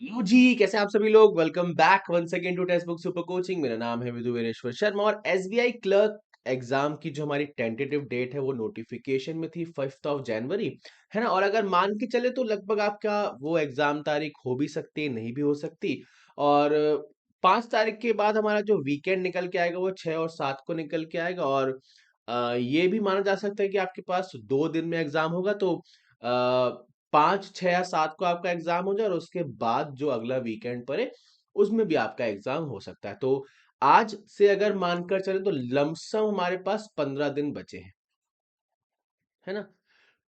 लो जी, कैसे हैं आप सभी लोग। Welcome back once again to text book super coaching. मेरा नाम है विदु वीरेश्वर शर्मा और एसबीआई क्लर्क एग्जाम की जो हमारी टेंटेटिव डेट है वो नोटिफिकेशन में थी 5th ऑफ जनवरी, है ना। और अगर मान के चले तो लगभग आपका वो एग्जाम तारीख हो भी सकती है, नहीं भी हो सकती। और 5 तारीख के बाद हमारा जो वीकेंड निकल के आएगा वो 6 और 7 को निकल के आएगा। और ये भी माना जा सकता है कि आपके पास 2 दिन में एग्जाम होगा, तो 5, 6 या 7 को आपका एग्जाम हो जाए और उसके बाद जो अगला वीकेंड पड़े उसमें भी आपका एग्जाम हो सकता है। तो आज से अगर मानकर चले तो लमसम हमारे पास 15 दिन बचे हैं, है ना।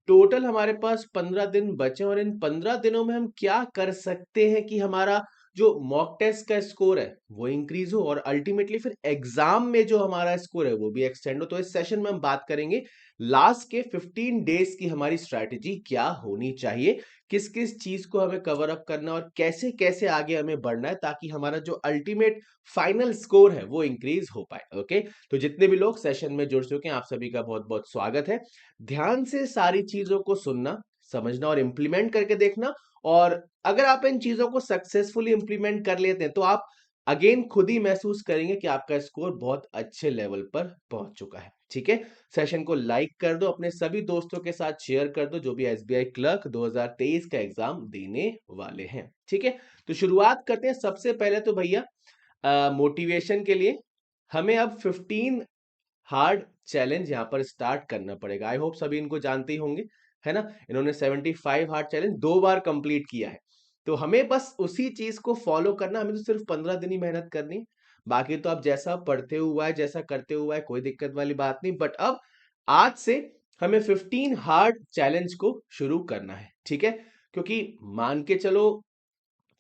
टोटल हमारे पास 15 दिन बचे और इन 15 दिनों में हम क्या कर सकते हैं कि हमारा जो मॉक टेस्ट का स्कोर है वो इंक्रीज हो और अल्टीमेटली फिर एग्जाम में जो हमारा स्कोर है वो भी एक्सटेंड हो। तो इस सेशन में हम बात करेंगे लास्ट के 15 डेज की हमारी स्ट्रैटेजी क्या होनी चाहिए, किस किस चीज को हमें कवर अप करना है और कैसे कैसे आगे हमें बढ़ना है ताकि हमारा जो अल्टीमेट फाइनल स्कोर है वो इंक्रीज हो पाए। ओके, तो जितने भी लोग सेशन में जुड़ चुके हैं आप सभी का बहुत बहुत स्वागत है। ध्यान से सारी चीजों को सुनना, समझना और इंप्लीमेंट करके देखना। और अगर आप इन चीजों को सक्सेसफुली इंप्लीमेंट कर लेते हैं तो आप अगेन खुद ही महसूस करेंगे कि आपका स्कोर बहुत अच्छे लेवल पर पहुंच चुका है। ठीक है, सेशन को लाइक कर दो, अपने सभी दोस्तों के साथ शेयर कर दो जो भी एसबीआई क्लर्क 2023 का एग्जाम देने वाले हैं। ठीक है, तो शुरुआत करते हैं। सबसे पहले तो भैया मोटिवेशन के लिए हमें अब 15 हार्ड चैलेंज यहाँ पर स्टार्ट करना पड़ेगा। आई होप सभी इनको जानते ही होंगे, है ना। इन्होंने 75 हार्ड चैलेंज 2 बार कंप्लीट किया है। तो हमें बस उसी चीज को फॉलो करना, हमें तो सिर्फ 15 दिन ही मेहनत करनी है। बाकी तो आप जैसा पढ़ते हुआ है, जैसा करते हुआ है, कोई दिक्कत वाली बात नहीं। बट अब आज से हमें 15 हार्ड चैलेंज को शुरू करना है। ठीक है, क्योंकि मान के चलो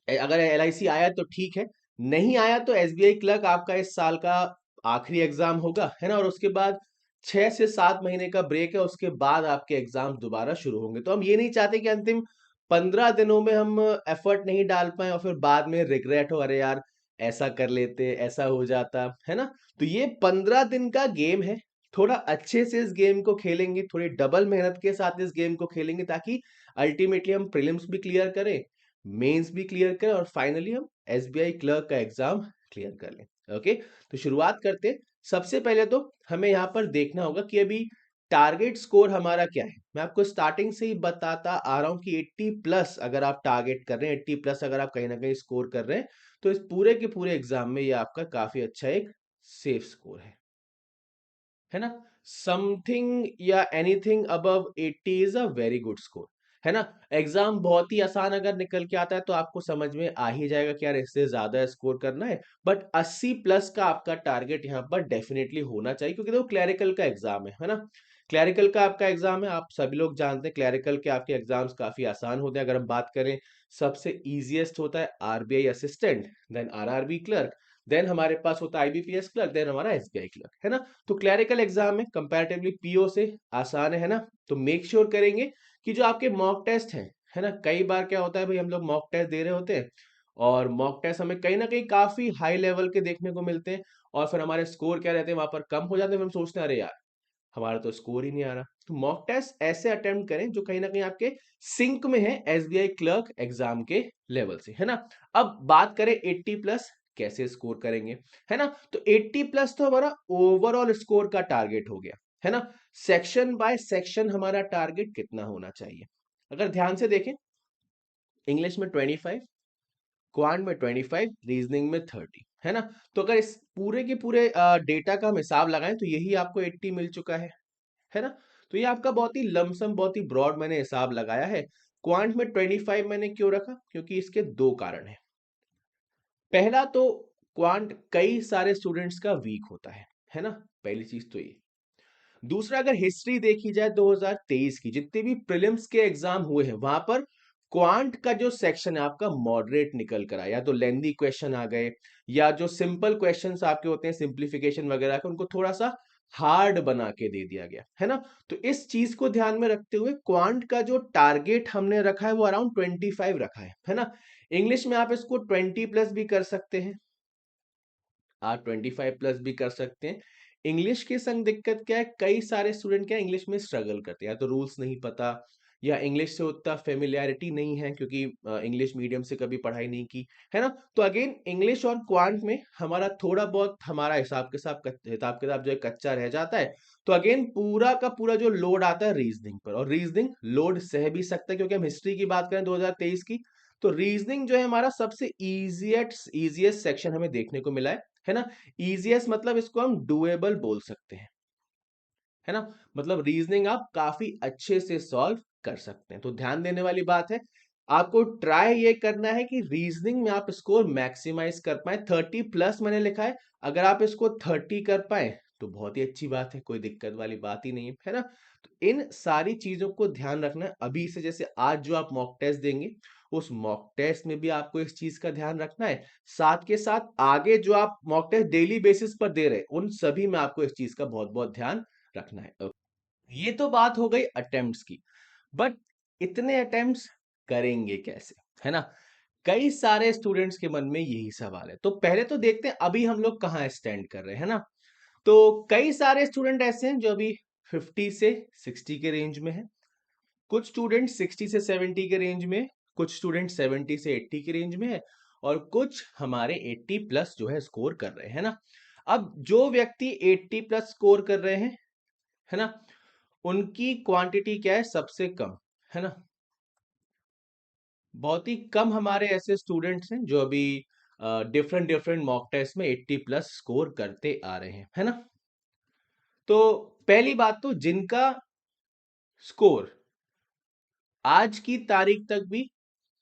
अगर एलआईसी आया तो ठीक है, नहीं आया तो एसबीआई क्लर्क आपका इस साल का आखिरी एग्जाम होगा, है ना। और उसके बाद 6 से 7 महीने का ब्रेक है, उसके बाद आपके एग्जाम दोबारा शुरू होंगे। तो हम ये नहीं चाहते कि अंतिम 15 दिनों में हम एफर्ट नहीं डाल पाए और फिर बाद में रिग्रेट हो, अरे यार ऐसा कर लेते, ऐसा हो जाता, है ना। तो ये 15 दिन का गेम है, थोड़ा अच्छे से इस गेम को खेलेंगे, थोड़ी डबल मेहनत के साथ इस गेम को खेलेंगे ताकि अल्टीमेटली हम प्रीलिम्स भी क्लियर करें, मेंस भी क्लियर करें और फाइनली हम एसबीआई क्लर्क का एग्जाम क्लियर कर लें। ओके, तो शुरुआत करते हैं। सबसे पहले तो हमें यहाँ पर देखना होगा कि अभी टारगेट स्कोर हमारा क्या है। मैं आपको स्टार्टिंग से ही बताता आ रहा हूँ कि 80 प्लस अगर आप टारगेट कर रहे हैं, 80 प्लस अगर आप कहीं ना कहीं स्कोर कर रहे हैं तो इस पूरे के पूरे एग्जाम में ये आपका काफी अच्छा एक सेफ स्कोर है ना। समथिंग या anything above 80 is a very good score, है ना। एग्जाम बहुत ही आसान अगर निकल के आता है तो आपको समझ में आ ही जाएगा कि यार इससे ज्यादा स्कोर करना है। बट 80 प्लस का आपका टारगेट यहाँ पर डेफिनेटली होना चाहिए, क्योंकि देखो क्लैरिकल का एग्जाम है ना। क्लैरिकल का आपका एग्जाम है, आप सभी लोग जानते हैं क्लैरिकल के आपके एग्जाम्स काफी आसान होते हैं। अगर हम बात करें, सबसे इजीएस्ट होता है RBI assistant, then RRB clerk, then हमारे पास होता है आईबीपीएस क्लर्क, देन हमारा एसबीआई क्लर्क, है ना। तो क्लैरिकल एग्जाम में कंपैरेटिवली पीओ से आसान है ना। तो मेक श्योर करेंगे कि जो आपके मॉक टेस्ट हैं, है ना। कई बार क्या होता है भाई, हम लोग मॉक टेस्ट दे रहे होते हैं और मॉक टेस्ट हमें कहीं ना कहीं काफी हाई लेवल के देखने को मिलते हैं और फिर हमारे स्कोर क्या रहते हैं वहां पर कम हो जाते हैं। फिर हम सोचते हैं अरे यार हमारा तो स्कोर ही नहीं आ रहा। तो मॉक टेस्ट ऐसे अटेम्प्ट करें जो कहीं ना कहीं आपके सिंक में है एसबीआई क्लर्क एग्जाम के लेवल से, है ना। अब बात करें 80 प्लस कैसे स्कोर करेंगे, है ना। तो 80 प्लस तो हमारा ओवरऑल स्कोर का टारगेट हो गया, है ना। सेक्शन बाय सेक्शन हमारा टारगेट कितना होना चाहिए, अगर ध्यान से देखें, इंग्लिश में 25, क्वांट में 25, रीजनिंग में 30, है ना। तो अगर इस पूरे के पूरे डेटा का हम हिसाब लगाएं तो यही आपको 80 मिल चुका है ना। तो ये आपका बहुत ही लमसम, बहुत ही ब्रॉड मैंने हिसाब लगाया है। क्वांट में 25 मैंने क्यों रखा, क्योंकि इसके दो कारण है। पहला तो क्वांट कई सारे स्टूडेंट्स का वीक होता है ना। पहली चीज तो ये। दूसरा, अगर हिस्ट्री देखी जाए 2023 की, जितने भी प्रीलिम्स के एग्जाम हुए हैं वहां पर क्वांट का जो सेक्शन है आपका मॉडरेट निकल कर आया। या तो लेंदी क्वेश्चन आ गए या जो सिंपल क्वेश्चंस आपके होते हैं सिंप्लीफिकेशन वगैरह के, उनको थोड़ा सा हार्ड बना के दे दिया गया, है ना। तो इस चीज को ध्यान में रखते हुए क्वांट का जो टारगेट हमने रखा है वो अराउंड 25 रखा है ना। इंग्लिश में आप इसको 20 प्लस भी कर सकते हैं, आप 25 प्लस भी कर सकते हैं। इंग्लिश के संग दिक्कत क्या है, कई सारे स्टूडेंट क्या इंग्लिश में स्ट्रगल करते हैं, या तो रूल्स नहीं पता, या इंग्लिश से उतना फेमिलियरिटी नहीं है क्योंकि इंग्लिश मीडियम से कभी पढ़ाई नहीं की, है ना? तो अगेन इंग्लिश और क्वांट में हमारा थोड़ा बहुत हमारा हिसाब किताब जो है कच्चा रह जाता है। तो अगेन पूरा का पूरा जो लोड आता है रीजनिंग पर, और रीजनिंग लोड सह भी सकता है क्योंकि हम हिस्ट्री की बात करें 2023 की, तो रीजनिंग जो है हमारा सबसे इजीएस्ट सेक्शन हमें देखने को मिला है ना? इजीएस्ट मतलब इसको हम डुएबल बोल सकते हैं, है ना? मतलब रीजनिंग आप काफी अच्छे से सॉल्व कर सकते हैं। तो ध्यान देने वाली बात है, आपको ट्राई ये करना है कि रीजनिंग में आप स्कोर मैक्सिमाइज कर पाए। 30 प्लस मैंने लिखा है, अगर आप इसको 30 कर पाए तो बहुत ही अच्छी बात है, कोई दिक्कत वाली बात ही नहीं है ना? तो इन सारी चीजों को ध्यान रखना है। अभी से जैसे आज जो आप मॉक टेस्ट देंगे, उस मॉक टेस्ट में भी आपको इस चीज का ध्यान रखना है। साथ के साथ आगे जो आप मॉक टेस्ट डेली बेसिस पर दे रहे हैं, उन सभी में आपको इस चीज का बहुत बहुत ध्यान रखना है। ये तो बात हो गई अटेम्प्ट्स की, बट इतने अटेम्प्ट्स करेंगे कैसे, है ना? कई सारे स्टूडेंट्स के मन में यही सवाल है। तो पहले तो देखते हैं अभी हम लोग कहाँ स्टैंड कर रहे हैं, है ना? तो कई सारे स्टूडेंट ऐसे हैं जो अभी 50 से 60 के रेंज में है, कुछ स्टूडेंट 60 से 70 के रेंज में, कुछ स्टूडेंट 70 से 80 के रेंज में है, और कुछ हमारे 80 प्लस जो है स्कोर कर रहे हैं, है ना? अब जो व्यक्ति 80 प्लस स्कोर कर रहे हैं, है ना, उनकी क्वांटिटी क्या है? सबसे कम, है ना? बहुत ही कम हमारे ऐसे स्टूडेंट्स हैं जो अभी डिफरेंट डिफरेंट मॉक टेस्ट में 80 प्लस स्कोर करते आ रहे हैं, है ना? तो पहली बात तो जिनका स्कोर आज की तारीख तक भी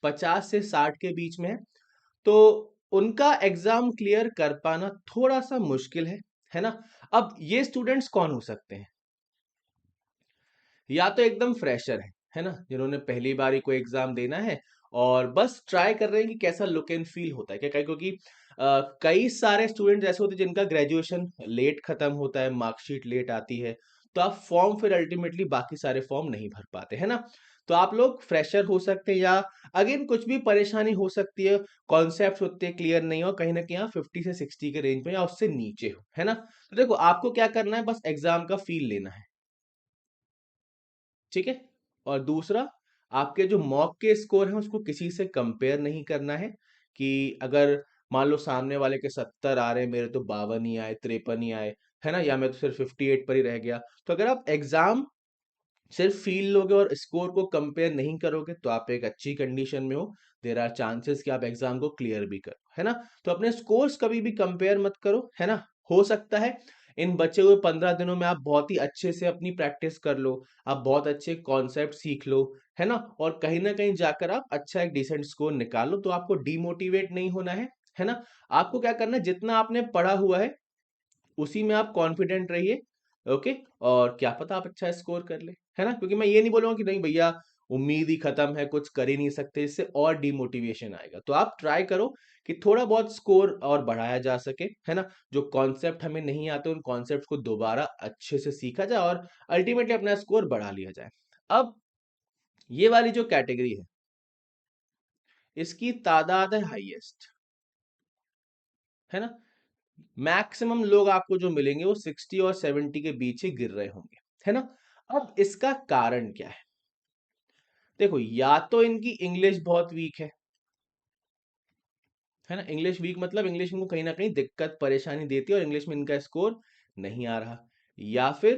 50 से 60 के बीच में है, तो उनका एग्जाम क्लियर कर पाना थोड़ा सा मुश्किल है ना? अब ये स्टूडेंट्स कौन हो सकते हैं? या तो एकदम फ्रेशर है ना, जिन्होंने पहली बार ही कोई एग्जाम देना है और बस ट्राई कर रहे हैं कि कैसा लुक एंड फील होता है क्या, क्योंकि कई सारे स्टूडेंट ऐसे होते हैं जिनका ग्रेजुएशन लेट खत्म होता है, मार्कशीट लेट आती है, तो आप फॉर्म फिर अल्टीमेटली बाकी सारे फॉर्म नहीं भर पाते, है ना? तो आप लोग फ्रेशर हो सकते हैं, या अगेन कुछ भी परेशानी हो सकती है, कॉन्सेप्ट उतने क्लियर नहीं हो, कहीं ना कहीं आप 50 से 60 के रेंज में या उससे नीचे हो, है ना? तो देखो आपको क्या करना है, बस एग्जाम का फील लेना है, ठीक है? और दूसरा, आपके जो मॉक के स्कोर हैं उसको किसी से कंपेयर नहीं करना है कि अगर मान लो सामने वाले के 70 आ रहे हैं, मेरे तो 52 ही आए, 53 ही आए, है ना, या मैं तो सिर्फ 58 पर ही रह गया। तो अगर आप एग्जाम सिर्फ फील लोगे और स्कोर को कंपेयर नहीं करोगे तो आप एक अच्छी कंडीशन में हो। देर आर चांसेस कि आप एग्जाम को क्लियर भी करो, है ना? तो अपने स्कोर्स कभी भी कंपेयर मत करो, है ना? हो सकता है इन बचे हुए 15 दिनों में आप बहुत ही अच्छे से अपनी प्रैक्टिस कर लो, आप बहुत अच्छे कॉन्सेप्ट सीख लो, है ना, और कहीं ना कहीं जाकर आप अच्छा एक डिसेंट स्कोर निकालो। तो आपको डीमोटिवेट नहीं होना है ना? आपको क्या करना है, जितना आपने पढ़ा हुआ है उसी में आप कॉन्फिडेंट रहिए, ओके? और क्या पता आप अच्छा स्कोर कर ले, है ना? क्योंकि मैं ये नहीं बोलूंगा कि नहीं भैया उम्मीद ही खत्म है, कुछ कर ही नहीं सकते, इससे और डिमोटिवेशन आएगा। तो आप ट्राई करो कि थोड़ा बहुत स्कोर और बढ़ाया जा सके, है ना? जो कॉन्सेप्ट हमें नहीं आते उन कॉन्सेप्ट को दोबारा अच्छे से सीखा जाए और अल्टीमेटली अपना स्कोर बढ़ा लिया जाए। अब ये वाली जो कैटेगरी है, इसकी तादाद है हाईएस्ट, है ना? मैक्सिमम लोग आपको जो मिलेंगे वो 60 और 70 के बीच ही गिर रहे होंगे, है ना? अब इसका कारण क्या है? देखो, या तो इनकी इंग्लिश बहुत वीक है ना? इंग्लिश वीक मतलब इंग्लिश इनको कहीं ना कहीं दिक्कत परेशानी देती है और इंग्लिश में इनका स्कोर नहीं आ रहा, या फिर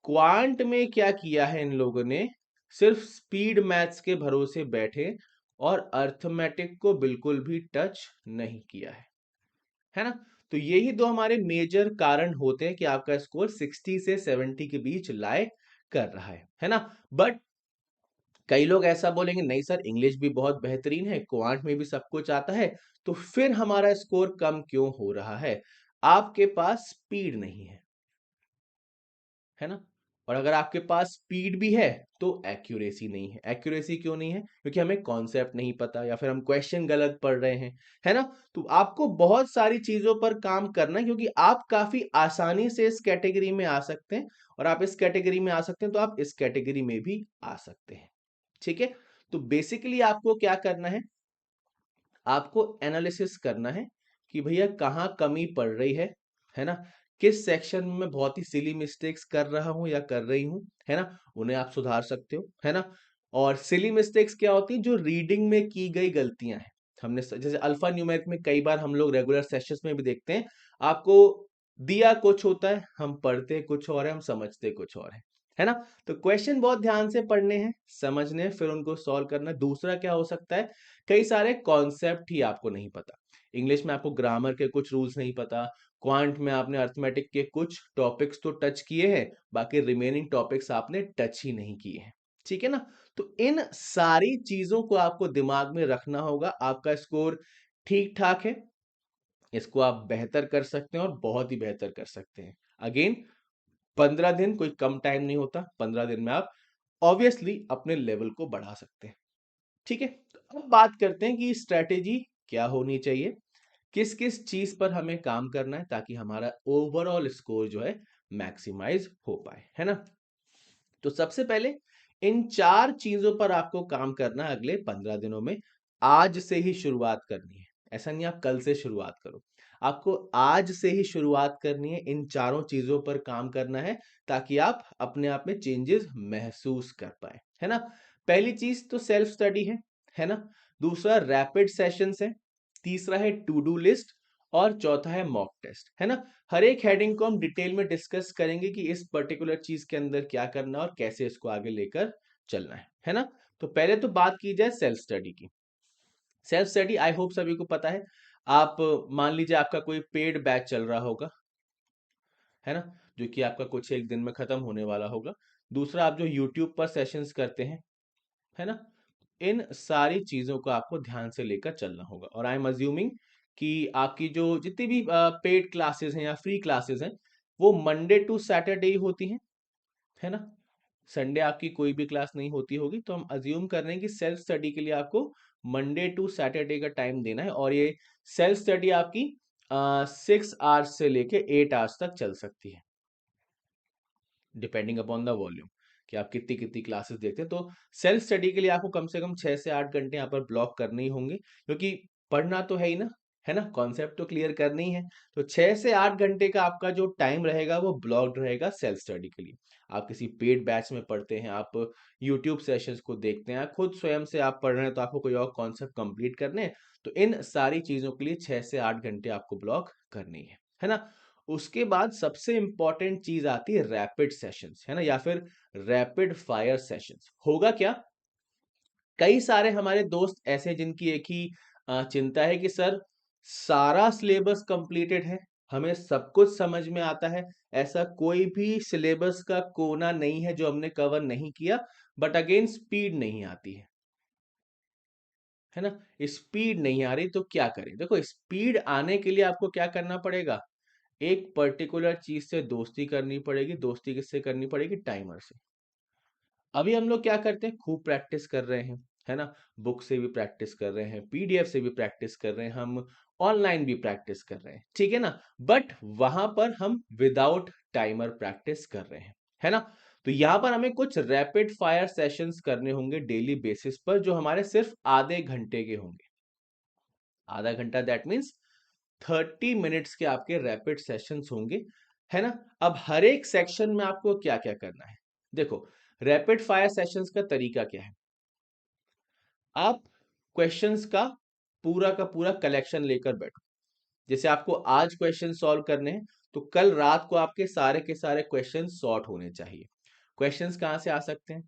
क्वांट में क्या किया है इन लोगों ने, सिर्फ स्पीड मैथ्स के भरोसे बैठे और अर्थमेटिक को बिल्कुल भी टच नहीं किया है ना? तो यही दो हमारे मेजर कारण होते हैं कि आपका स्कोर 60 से 70 के बीच लाए कर रहा है ना? बट कई लोग ऐसा बोलेंगे नहीं सर, इंग्लिश भी बहुत बेहतरीन है, क्वांट में भी सब कुछ आता है, तो फिर हमारा स्कोर कम क्यों हो रहा है? आपके पास स्पीड नहीं है ना? और अगर आपके पास स्पीड भी है तो एक्यूरेसी नहीं है। एक्यूरेसी क्यों नहीं है? क्योंकि हमें कॉन्सेप्ट नहीं पता या फिर हम क्वेश्चन गलत पढ़ रहे हैं, है ना? तो आपको बहुत सारी चीजों पर काम करना है, क्योंकि आप काफी आसानी से इस कैटेगरी में आ सकते हैं, और आप इस कैटेगरी में आ सकते हैं तो आप इस कैटेगरी में भी आ सकते हैं, ठीक है? तो बेसिकली आपको क्या करना आपको एनालिसिस करना है कि भैया कहाँ कमी पड़ रही है ना? किस सेक्शन में मैं बहुत ही सिली मिस्टेक्स कर रहा हूँ या कर रही हूँ, है ना? उन्हें आप सुधार सकते हो, है ना? और सिली मिस्टेक्स क्या होती हैं? जो रीडिंग में की गई गलतियां हैं। हमने जैसे अल्फा न्यूमेरिक में कई बार हम लोग रेगुलर सेशंस में भी देखते हैं, आपको दिया कुछ होता है, हम पढ़ते कुछ और है, हम समझते कुछ और है ना? तो क्वेश्चन बहुत ध्यान से पढ़ने हैं, समझने हैं, फिर उनको सॉल्व करना है। दूसरा क्या हो सकता है, कई सारे कॉन्सेप्ट ही आपको नहीं पता। इंग्लिश में आपको ग्रामर के कुछ रूल्स नहीं पता, क्वांट में आपने अर्थमेटिक के कुछ टॉपिक्स तो टच किए हैं, बाकी रिमेनिंग टॉपिक्स आपने टच ही नहीं किए हैं। ठीक है ना? तो इन सारी चीजों को आपको दिमाग में रखना होगा। आपका स्कोर ठीक ठाक है, इसको आप बेहतर कर सकते हैं और बहुत ही बेहतर कर सकते हैं। अगेन 15 दिन कोई कम टाइम नहीं होता, 15 दिन में आप ऑब्वियसली अपने लेवल को बढ़ा सकते हैं। ठीक है, तो अब बात करते हैं कि स्ट्रेटेजी क्या होनी चाहिए, किस किस चीज पर हमें काम करना है ताकि हमारा ओवरऑल स्कोर जो है मैक्सिमाइज हो पाए, है ना? तो सबसे पहले इन 4 चीजों पर आपको काम करना है अगले 15 दिनों में। आज से ही शुरुआत करनी है, ऐसा नहीं आप कल से शुरुआत करो, आपको आज से ही शुरुआत करनी है, इन चारों चीजों पर काम करना है ताकि आप अपने आप में चेंजेस महसूस कर पाए, है ना? पहली चीज तो सेल्फ स्टडी है ना? दूसरा रैपिड सेशंस है, तीसरा है टू डू लिस्ट और चौथा है मॉक टेस्ट, है ना? हर एक हेडिंग को हम डिटेल में डिस्कस करेंगे कि इस पर्टिकुलर चीज के अंदर क्या करना है और कैसे इसको आगे लेकर चलना है ना? तो पहले तो बात की जाए सेल्फ स्टडी की। सेल्फ स्टडी आई होप सभी को पता है। आप मान लीजिए आपका कोई पेड बैच चल रहा होगा, है ना, जो कि आपका कुछ एक दिन में खत्म होने वाला होगा। दूसरा, आप जो यूट्यूब पर सेशंस करते हैं, है ना, इन सारी चीजों को आपको ध्यान से लेकर चलना होगा। और आई एम अज्यूमिंग कि आपकी जो जितनी भी पेड क्लासेस हैं या फ्री क्लासेस हैं, वो मंडे टू सैटरडे ही होती हैं, है ना? संडे आपकी कोई भी क्लास नहीं होती होगी। तो हम अज्यूम कर रहे हैं कि सेल्फ स्टडी के लिए आपको मंडे टू सैटरडे का टाइम देना है, और ये सेल्फ स्टडी आपकी 6 आवर्स से लेके 8 आवर्स तक चल सकती है, डिपेंडिंग अपॉन द वॉल्यूम, कि आप कितनी कितनी क्लासेस देखते हैं। तो सेल्फ स्टडी के लिए आपको कम से कम 6 से 8 घंटे यहाँ पर ब्लॉक करने ही होंगे, क्योंकि पढ़ना तो है ही ना, है ना, कॉन्सेप्ट तो क्लियर करनी ही है। तो 6 से 8 घंटे का आपका जो टाइम रहेगा वो ब्लॉक्ड रहेगा सेल्फ स्टडी के लिए। आप किसी पेड बैच में पढ़ते हैं, आप यूट्यूब सेशंस को देखते हैं, खुद स्वयं से आप पढ़ रहे हैं, तो आपको कोई और कॉन्सेप्ट कंप्लीट करने हैं, तो इन सारी चीजों के लिए 6 से 8 घंटे आपको ब्लॉक करनी है ना? उसके बाद सबसे इंपॉर्टेंट चीज आती है रैपिड सेशंस, है ना, या फिर रैपिड फायर सेशंस। होगा क्या, कई सारे हमारे दोस्त ऐसे हैं जिनकी एक ही चिंता है कि सर सारा सिलेबस कंप्लीटेड है, हमें सब कुछ समझ में आता है, ऐसा कोई भी सिलेबस का कोना नहीं है जो हमने कवर नहीं किया, बट अगेन स्पीड नहीं आती है ना? स्पीड नहीं आ रही तो क्या करें? देखो, स्पीड आने के लिए आपको क्या करना पड़ेगा, एक पर्टिकुलर चीज से दोस्ती करनी पड़ेगी। दोस्ती किससे करनी पड़ेगी? टाइमर से। अभी हम लोग क्या करते हैं, खूब प्रैक्टिस कर रहे हैं, है ना? बुक से भी प्रैक्टिस कर रहे हैं, पीडीएफ से भी प्रैक्टिस कर रहे हैं, हम ऑनलाइन भी प्रैक्टिस कर रहे हैं, ठीक है ना? बट वहां पर हम विदाउट टाइमर प्रैक्टिस कर रहे हैं, है ना? तो यहां पर हमें कुछ रैपिड फायर सेशंस करने होंगे डेली बेसिस पर, जो हमारे सिर्फ आधे घंटे के होंगे। आधा घंटा दैट मीन्स 30 मिनट्स के आपके रैपिड सेशंस होंगे, है ना? अब हर एक सेक्शन में आपको क्या क्या करना है, देखो, रैपिड फायर सेशंस का तरीका क्या है, आप क्वेश्चंस का पूरा कलेक्शन लेकर बैठो। जैसे आपको आज क्वेश्चन सॉल्व करने हैं, तो कल रात को आपके सारे के सारे क्वेश्चन सॉर्ट होने चाहिए। क्वेश्चंस कहाँ से आ सकते हैं,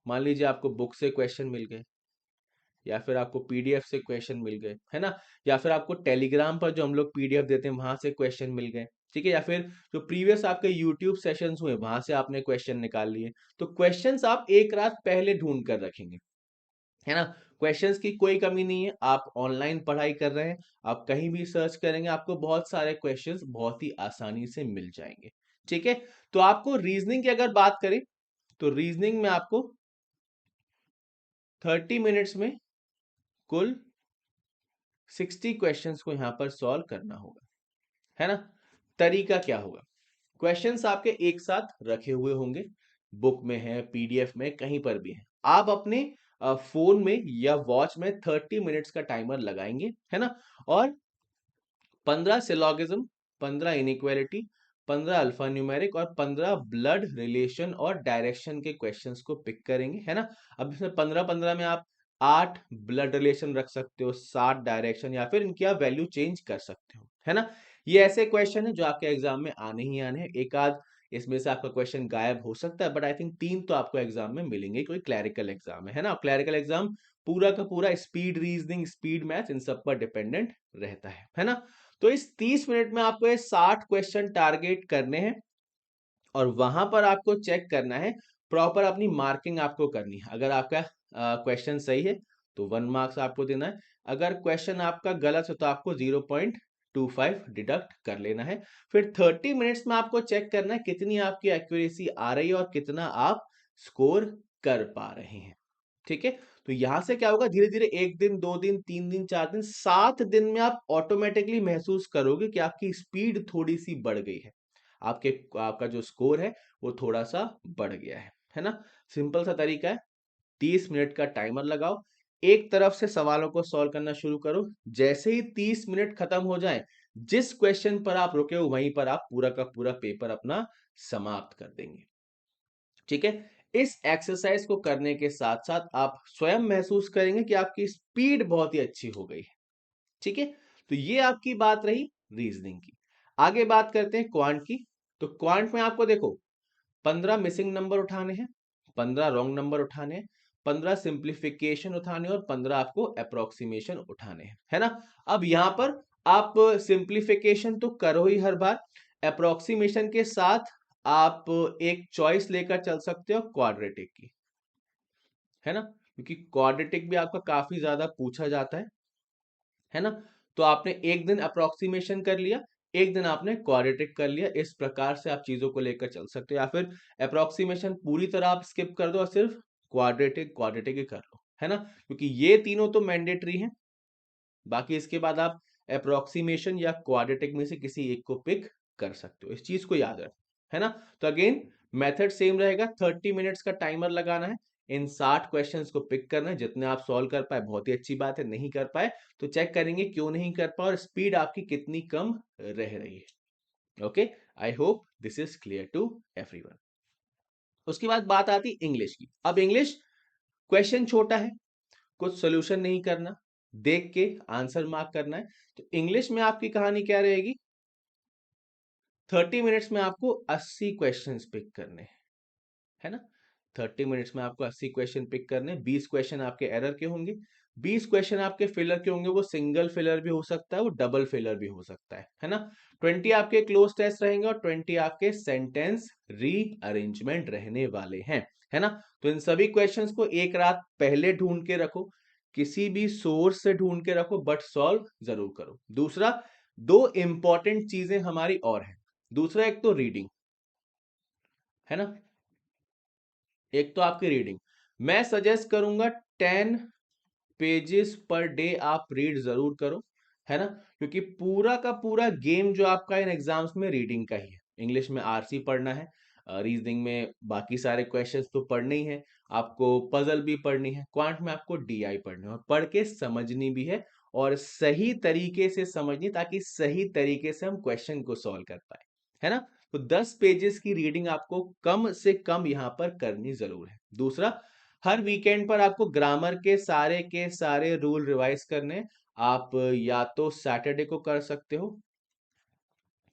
मान लीजिए आपको बुक से क्वेश्चन मिल गए, या फिर आपको पीडीएफ से क्वेश्चन मिल गए, है ना, या फिर आपको टेलीग्राम पर जो हम लोग पीडीएफ देते हैं वहां से क्वेश्चन मिल गए, ठीक है, या फिर जो प्रीवियस आपके यूट्यूब सेशंस हुए वहां से आपने क्वेश्चन निकाल लिए। तो क्वेश्चंस आप एक रात पहले ढूंढ कर रखेंगे, है ना? क्वेश्चंस की कोई कमी नहीं है, आप ऑनलाइन पढ़ाई कर रहे हैं, आप कहीं भी सर्च करेंगे आपको बहुत सारे क्वेश्चंस बहुत ही आसानी से मिल जाएंगे, ठीक है? तो आपको रीजनिंग की अगर बात करें, तो रीजनिंग में आपको 30 मिनट्स में कुल 60 क्वेश्चंस को यहां पर सॉल्व करना होगा, है ना? तरीका क्या होगा, क्वेश्चंस आपके एक साथ रखे हुए होंगे, बुक में है, पीडीएफ में, कहीं पर भी है। आप अपने फोन में या वॉच में 30 मिनट्स का टाइमर लगाएंगे, है ना? और 15 सिलोगिज्म, 15 इनइक्वालिटी, 15 अल्फा न्यूमेरिक और 15 ब्लड रिलेशन और डायरेक्शन के क्वेश्चंस को पिक करेंगे, है ना। अब इसमें 15-15 में आप 8 ब्लड रिलेशन रख सकते हो, 7 डायरेक्शन, या फिर इनकी आप वैल्यू चेंज कर सकते हो, है ना। ये ऐसे क्वेश्चन है जो आपके एग्जाम में आने ही आने हैं। एक आध इसमें से आपका क्वेश्चन गायब हो सकता है, बट आई थिंक 3 तो आपको एग्जाम में मिलेंगे, कोई क्लैरिकल एग्जाम है ना। क्लैरिकल एग्जाम पूरा का पूरा स्पीड रीजनिंग, स्पीड मैथ्स, इन सब पर डिपेंडेंट रहता है ना। तो इस 30 मिनट में आपको ये 60 क्वेश्चन टारगेट करने हैं और वहां पर आपको चेक करना है, प्रॉपर अपनी मार्किंग आपको करनी है। अगर आपका क्वेश्चन सही है तो 1 मार्क्स आपको देना है, अगर क्वेश्चन आपका गलत है तो आपको 0.25 डिडक्ट कर लेना है। फिर 30 मिनट्स में आपको चेक करना है कितनी आपकी एक्यूरेसी आ रही है और कितना आप स्कोर कर पा रहे हैं, ठीक है। तो यहां से क्या होगा, धीरे धीरे 1 दिन, 2 दिन, 3 दिन, 4 दिन, 7 दिन में आप ऑटोमेटिकली महसूस करोगे कि आपकी स्पीड थोड़ी सी बढ़ गई है, आपके आपका जो स्कोर है वो थोड़ा सा बढ़ गया है ना। सिंपल सा तरीका है, 30 मिनट का टाइमर लगाओ, एक तरफ से सवालों को सॉल्व करना शुरू करो। जैसे ही 30 मिनट खत्म हो जाए, जिस क्वेश्चन पर आप रुके हो वहीं पर आप पूरा का पूरा पेपर अपना समाप्त कर देंगे, ठीक है। इस एक्सरसाइज को करने के साथ साथ आप स्वयं महसूस करेंगे कि आपकी स्पीड बहुत ही अच्छी हो गई है, ठीक है। तो ये आपकी बात रही रीजनिंग की। आगे बात करते हैं क्वांट की। तो क्वांट में आपको देखो 15 मिसिंग नंबर उठाने हैं, 15 रॉन्ग नंबर उठाने हैं, 15 सिंप्लीफिकेशन उठाने हैं और 15 आपको अप्रोक्सीमेशन उठाने हैं, है ना। अब यहां पर आप सिंप्लीफिकेशन तो करो ही हर बार, अप्रोक्सीमेशन के साथ आप एक चॉइस लेकर चल सकते हो क्वाड्रेटिक की, है ना, क्योंकि क्वाड्रेटिक भी आपका काफी ज्यादा पूछा जाता है ना। तो आपने एक दिन अप्रोक्सीमेशन कर लिया, एक दिन आपने क्वाड्रेटिक कर लिया, इस प्रकार से आप चीजों को लेकर चल सकते हो, या फिर अप्रोक्सीमेशन पूरी तरह आप स्किप कर दो और सिर्फ क्वाड्रेटिक क्वाड्रेटिक ही कर लो, है ना, क्योंकि ये तीनों तो मैंडेटरी हैं। बाकी इसके बाद आप अप्रोक्सीमेशन या क्वाड्रेटिक में से किसी एक को पिक कर सकते हो, इस चीज को याद रखो, है ना। तो अगेन मेथड सेम रहेगा, 30 मिनट्स का टाइमर लगाना है, इन 60 क्वेश्चंस को पिक करना है, जितने आप सॉल्व कर पाए बहुत ही अच्छी बात है, नहीं कर पाए तो चेक करेंगे क्यों नहीं कर पाए और स्पीड आपकी कितनी कम रह रही है। Okay, I hope this is clear to everyone. उसके बाद बात आती इंग्लिश की। अब इंग्लिश क्वेश्चन छोटा है, कुछ सोल्यूशन नहीं करना, देख के आंसर मार्क करना है। तो इंग्लिश में आपकी कहानी क्या रहेगी, 30 मिनट्स में आपको 80 क्वेश्चंस पिक करने हैं, है ना। 30 मिनट्स में आपको 80 क्वेश्चन पिक करने, 20 क्वेश्चन आपके एरर के होंगे, 20 क्वेश्चन आपके फिलर के होंगे, वो सिंगल फिलर भी हो सकता है, वो डबल फिलर भी हो सकता है ना। 20 आपके क्लोज टेस्ट रहेंगे और 20 आपके सेंटेंस रीअरेंजमेंट रहने वाले हैं, है ना। तो इन सभी क्वेश्चंस को एक रात पहले ढूंढ के रखो, किसी भी सोर्स से ढूंढ के रखो, बट सॉल्व जरूर करो। दूसरा, दो इंपॉर्टेंट चीजें हमारी और हैं। दूसरा, एक तो रीडिंग, है ना, एक तो आपकी रीडिंग, मैं सजेस्ट करूंगा 10 पेजेस पर डे आप रीड जरूर करो, है ना, क्योंकि पूरा का पूरा गेम जो आपका इन एग्जाम्स में रीडिंग का ही है। इंग्लिश में आरसी पढ़ना है, रीजनिंग में बाकी सारे क्वेश्चंस तो पढ़ने ही है, आपको पजल भी पढ़नी है, क्वांट में आपको डीआई पढ़नी है और पढ़ के समझनी भी है, और सही तरीके से समझनी, ताकि सही तरीके से हम क्वेश्चन को सॉल्व कर पाए, है ना। तो 10 पेजेस की रीडिंग आपको कम से कम यहां पर करनी जरूर है। दूसरा, हर वीकेंड पर आपको ग्रामर के सारे रूल रिवाइज करने। आप या तो सैटरडे को कर सकते हो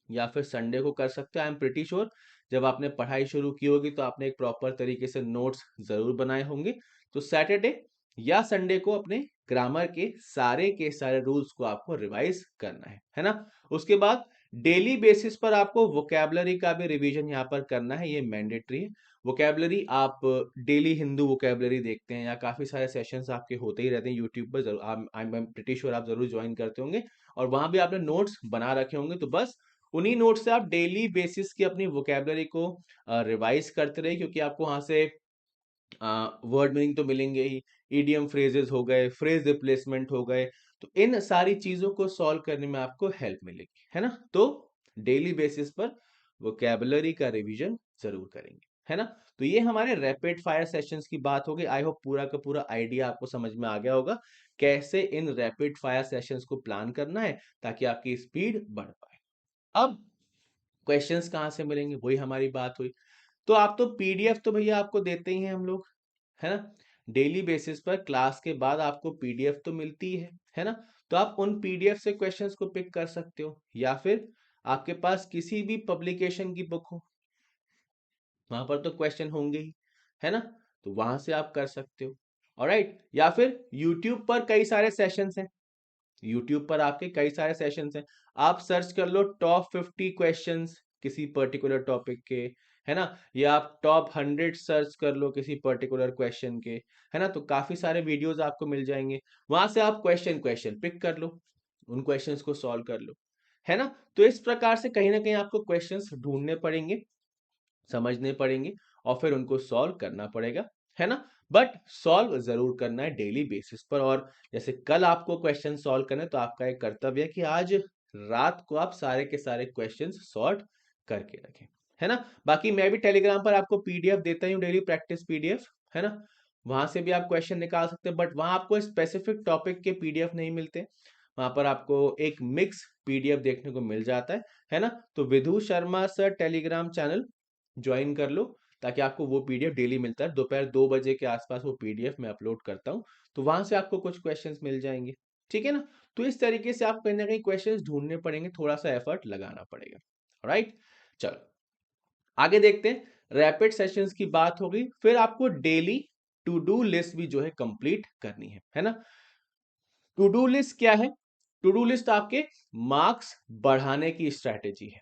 या फिर संडे को कर सकते हो। आई एम प्रिटी श्योर जब आपने पढ़ाई शुरू की होगी तो आपने एक प्रॉपर तरीके से नोट्स जरूर बनाए होंगे। तो सैटरडे या संडे को अपने ग्रामर के सारे रूल्स को आपको रिवाइज करना है ना। उसके बाद डेली बेसिस पर आपको वोकैबुलरी का भी रिवीजन यहाँ पर करना है, ये मैंडेटरी है। वोकैबुलरी आप डेली हिंदू वोकैबुलरी देखते हैं या काफी सारे सेशंस आपके होते ही रहते हैं यूट्यूब पर, जरूर आई एम प्रिटी श्योर आप जरूर ज्वाइन करते होंगे और वहां भी आपने नोट्स बना रखे होंगे। तो बस उन्हीं नोट से आप डेली बेसिस की अपनी वोकैबुलरी को रिवाइज करते रहे, क्योंकि आपको वहां से वर्ड मीनिंग तो मिलेंगे ही, इडियम फ्रेजेस हो गए, फ्रेज रिप्लेसमेंट हो गए, तो इन सारी चीजों को सॉल्व करने में आपको हेल्प मिलेगी, है ना। तो डेली बेसिस पर वोकैबुलरी का रिवीजन जरूर करेंगे, है ना। तो ये हमारे रैपिड फायर सेशंस की बात हो गई। आई होप पूरा का पूरा आइडिया आपको समझ में आ गया होगा कैसे इन रैपिड फायर सेशंस को प्लान करना है ताकि आपकी स्पीड बढ़ पाए। अब क्वेश्चंस कहाँ से मिलेंगे, वही हमारी बात हुई। तो आप तो पीडीएफ तो भैया आपको देते ही हैं हम लोग, है ना, डेली बेसिस पर क्लास के बाद आपको पीडीएफ तो मिलती ही है ना। तो आप उन पीडीएफ से क्वेश्चंस को पिक कर सकते हो, या फिर आपके पास किसी भी पब्लिकेशन की बुक हो, वहां पर तो क्वेश्चन होंगे ही, है ना, तो वहां से आप कर सकते हो। ऑलराइट, या फिर यूट्यूब पर कई सारे सेशंस हैं, यूट्यूब पर आपके कई सारे सेशंस हैं, आप सर्च कर लो टॉप 50 क्वेश्चंस किसी पर्टिकुलर टॉपिक के, है ना, या आप टॉप 100 सर्च कर लो किसी पर्टिकुलर क्वेश्चन के, है ना, तो काफी सारे वीडियोस आपको मिल जाएंगे, वहां से आप क्वेश्चन क्वेश्चन पिक कर लो, उन क्वेश्चंस को सॉल्व कर लो, है ना। तो इस प्रकार से कहीं ना कहीं आपको क्वेश्चंस ढूंढने पड़ेंगे, समझने पड़ेंगे, और फिर उनको सॉल्व करना पड़ेगा, है ना। बट सॉल्व जरूर करना है डेली बेसिस पर, और जैसे कल आपको क्वेश्चन सॉल्व करना है तो आपका एक कर्तव्य है कि आज रात को आप सारे के सारे क्वेश्चन सॉर्ट करके रखें, है ना। बाकी मैं भी टेलीग्राम पर आपको पीडीएफ देता हूँ, डेली प्रैक्टिस पीडीएफ, है ना, वहां से भी आप क्वेश्चन निकाल सकते हैं, बट वहां आपको स्पेसिफिक टॉपिक के पीडीएफ नहीं मिलते, वहां पर आपको एक मिक्स पीडीएफ देखने को मिल जाता है ना। तो Vidhu Sharma sir Telegram channel join कर लो, ताकि आपको वो पीडीएफ डेली मिलता है, दोपहर 2 बजे के आसपास वो पीडीएफ मैं अपलोड करता हूँ, तो वहां से आपको कुछ क्वेश्चंस मिल जाएंगे, ठीक है ना। तो इस तरीके से आप कहीं ना कहीं क्वेश्चंस ढूंढने पड़ेंगे, थोड़ा सा एफर्ट लगाना पड़ेगा, राइट। चलो आगे देखते हैं, रैपिड सेशंस की बात हो गई, फिर आपको डेली टू डू लिस्ट भी जो है कंप्लीट करनी है ना। टू डू लिस्ट क्या है? टू डू लिस्ट आपके मार्क्स बढ़ाने की स्ट्रैटेजी है,